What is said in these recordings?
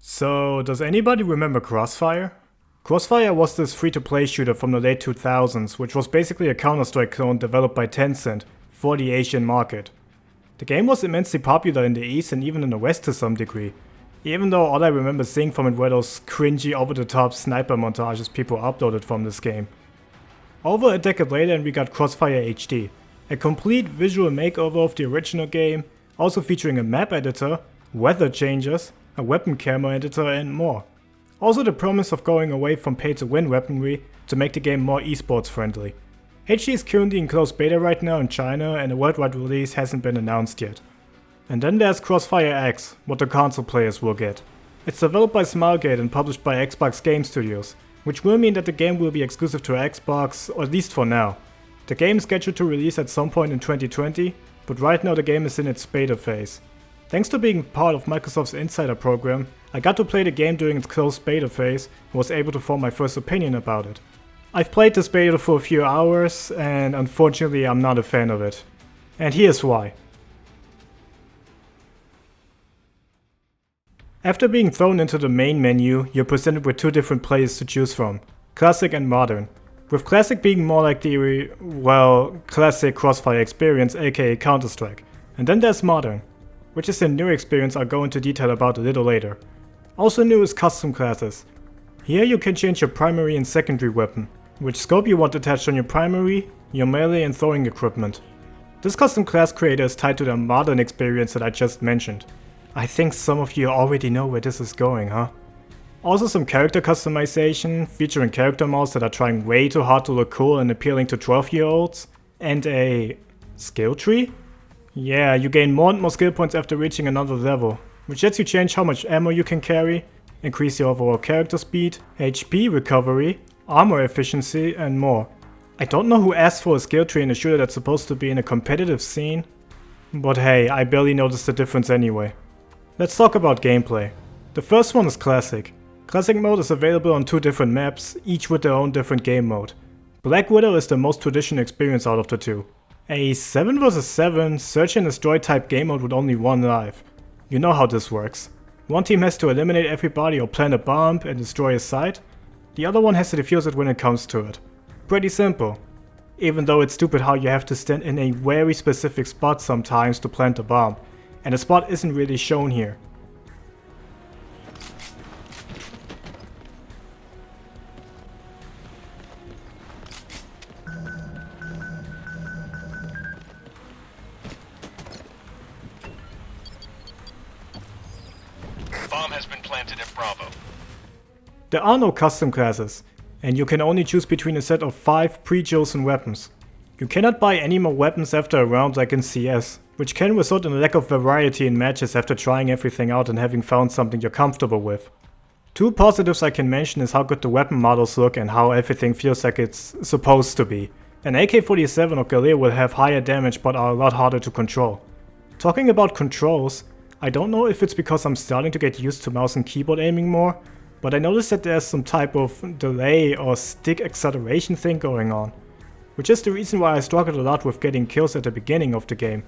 So, does anybody remember Crossfire? Crossfire was this free-to-play shooter from the late 2000s, which was basically a Counter-Strike clone developed by Tencent for the Asian market. The game was immensely popular in the East and even in the West to some degree, even though all I remember seeing from it were those cringy over-the-top sniper montages people uploaded from this game. Over a decade later and we got Crossfire HD, a complete visual makeover of the original game, also featuring a map editor, weather changes, a weapon camera editor and more. Also the promise of going away from pay-to-win weaponry to make the game more esports friendly. HD is currently in closed beta right now in China and a worldwide release hasn't been announced yet. And then there's Crossfire X, what the console players will get. It's developed by Smilegate and published by Xbox Game Studios, which will mean that the game will be exclusive to Xbox, or at least for now. The game is scheduled to release at some point in 2020, but right now the game is in its beta phase. Thanks to being part of Microsoft's Insider program, I got to play the game during its closed beta phase and was able to form my first opinion about it. I've played this beta for a few hours and unfortunately I'm not a fan of it. And here's why. After being thrown into the main menu, you're presented with two different players to choose from, Classic and Modern. With Classic being more like the, classic Crossfire experience aka Counter-Strike. And then there's Modern, which is a new experience I'll go into detail about a little later. Also new is custom classes. Here you can change your primary and secondary weapon, which scope you want attached on your primary, your melee and throwing equipment. This custom class creator is tied to the Modern experience that I just mentioned. I think some of you already know where this is going, huh? Also some character customization, featuring character models that are trying way too hard to look cool and appealing to 12-year-olds, and a skill tree? Yeah, you gain more and more skill points after reaching another level, which lets you change how much ammo you can carry, increase your overall character speed, HP recovery, armor efficiency, and more. I don't know who asked for a skill tree in a shooter that's supposed to be in a competitive scene, but hey, I barely noticed the difference anyway. Let's talk about gameplay. The first one is Classic. Classic mode is available on two different maps, each with their own different game mode. Black Widow is the most traditional experience out of the two. A 7 vs 7 search and destroy type game mode with only one life. You know how this works. One team has to eliminate everybody or plant a bomb and destroy a site. The other one has to defuse it when it comes to it. Pretty simple. Even though it's stupid how you have to stand in a very specific spot sometimes to plant a bomb. And the spot isn't really shown here. Bomb has been planted at Bravo. There are no custom classes, and you can only choose between a set of 5 pre-chosen weapons. You cannot buy any more weapons after a round like in CS, which can result in a lack of variety in matches after trying everything out and having found something you're comfortable with. Two positives I can mention is how good the weapon models look and how everything feels like it's supposed to be. An AK-47 or Galil will have higher damage but are a lot harder to control. Talking about controls, I don't know if it's because I'm starting to get used to mouse and keyboard aiming more, but I noticed that there's some type of delay or stick acceleration thing going on, which is the reason why I struggled a lot with getting kills at the beginning of the game.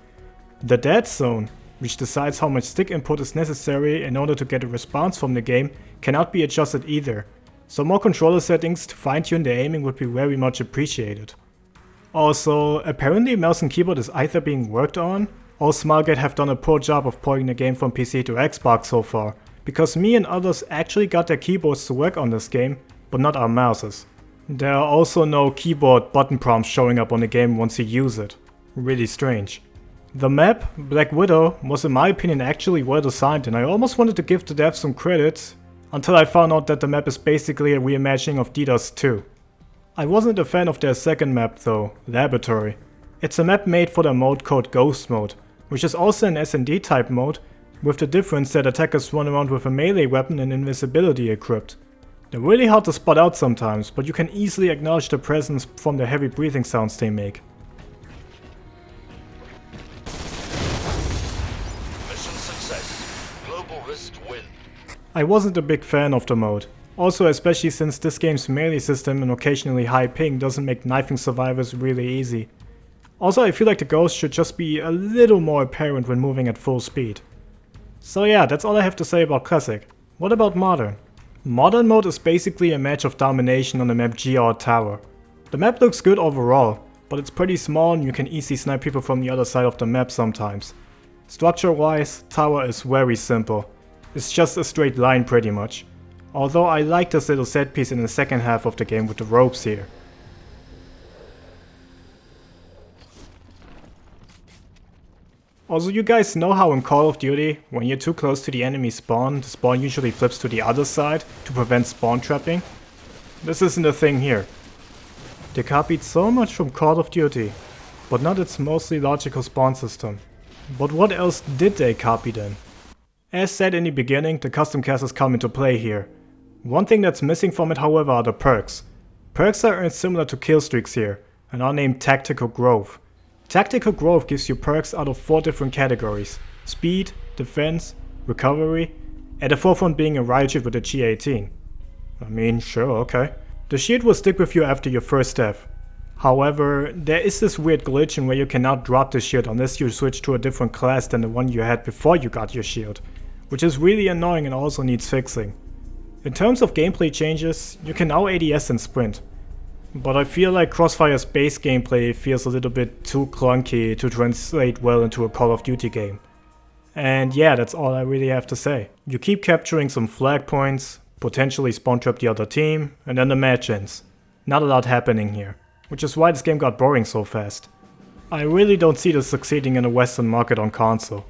The dead zone, which decides how much stick input is necessary in order to get a response from the game, cannot be adjusted either, so more controller settings to fine-tune the aiming would be very much appreciated. Also, apparently mouse and keyboard is either being worked on, or Smilegate have done a poor job of porting the game from PC to Xbox so far, because me and others actually got their keyboards to work on this game, but not our mouses. There are also no keyboard button prompts showing up on the game once you use it. Really strange. The map, Black Widow, was in my opinion actually well designed and I almost wanted to give the devs some credit, until I found out that the map is basically a reimagining of DDoS 2. I wasn't a fan of their second map though, Laboratory. It's a map made for their mode called Ghost Mode, which is also an S&D type mode, with the difference that attackers run around with a melee weapon and invisibility equipped. They're really hard to spot out sometimes, but you can easily acknowledge their presence from the heavy breathing sounds they make. Mission success. Global risk win. I wasn't a big fan of the mode. Also, especially since this game's melee system and occasionally high ping doesn't make knifing survivors really easy. Also, I feel like the ghost should just be a little more apparent when moving at full speed. So yeah, that's all I have to say about Classic. What about Modern? Modern mode is basically a match of domination on the map GR Tower. The map looks good overall, but it's pretty small and you can easily snipe people from the other side of the map sometimes. Structure wise, Tower is very simple. It's just a straight line pretty much. Although I like this little set piece in the second half of the game with the ropes here. Also, you guys know how in Call of Duty, when you're too close to the enemy spawn, the spawn usually flips to the other side to prevent spawn trapping? This isn't a thing here. They copied so much from Call of Duty, but not its mostly logical spawn system. But what else did they copy then? As said in the beginning, the custom castles come into play here. One thing that's missing from it, however, are the perks. Perks are earned similar to kill streaks here, and are named Tactical Growth. Tactical Growth gives you perks out of 4 different categories: Speed, Defense, Recovery, and the 4th one being a riot shield with the G18. I mean, sure, okay. The shield will stick with you after your first death. However, there is this weird glitch in where you cannot drop the shield unless you switch to a different class than the one you had before you got your shield, which is really annoying and also needs fixing. In terms of gameplay changes, you can now ADS and sprint. But I feel like Crossfire's base gameplay feels a little bit too clunky to translate well into a Call of Duty game. And yeah, that's all I really have to say. You keep capturing some flag points, potentially spawn trap the other team, and then the match ends. Not a lot happening here, which is why this game got boring so fast. I really don't see this succeeding in the Western market on console.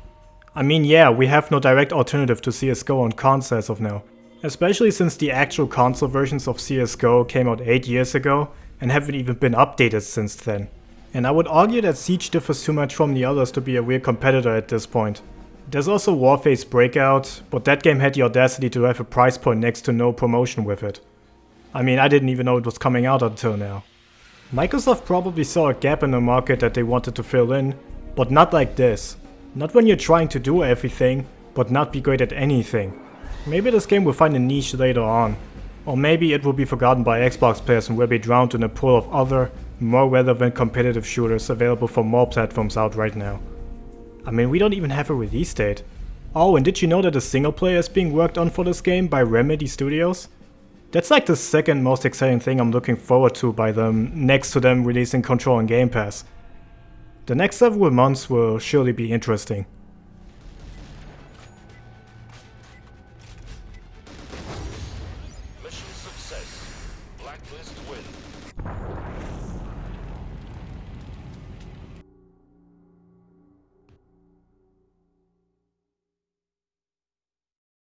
I mean, yeah, we have no direct alternative to CSGO on console as of now. Especially since the actual console versions of CSGO came out 8 years ago and haven't even been updated since then. And I would argue that Siege differs too much from the others to be a real competitor at this point. There's also Warface Breakout, but that game had the audacity to have a price point next to no promotion with it. I mean, I didn't even know it was coming out until now. Microsoft probably saw a gap in the market that they wanted to fill in, but not like this. Not when you're trying to do everything, but not be great at anything. Maybe this game will find a niche later on. Or maybe it will be forgotten by Xbox players and will be drowned in a pool of other, more relevant competitive shooters available for more platforms out right now. I mean, we don't even have a release date. Oh, and did you know that a single player is being worked on for this game by Remedy Studios? That's like the second most exciting thing I'm looking forward to by them, next to them releasing Control and Game Pass. The next several months will surely be interesting. Mission success. Blacklist win.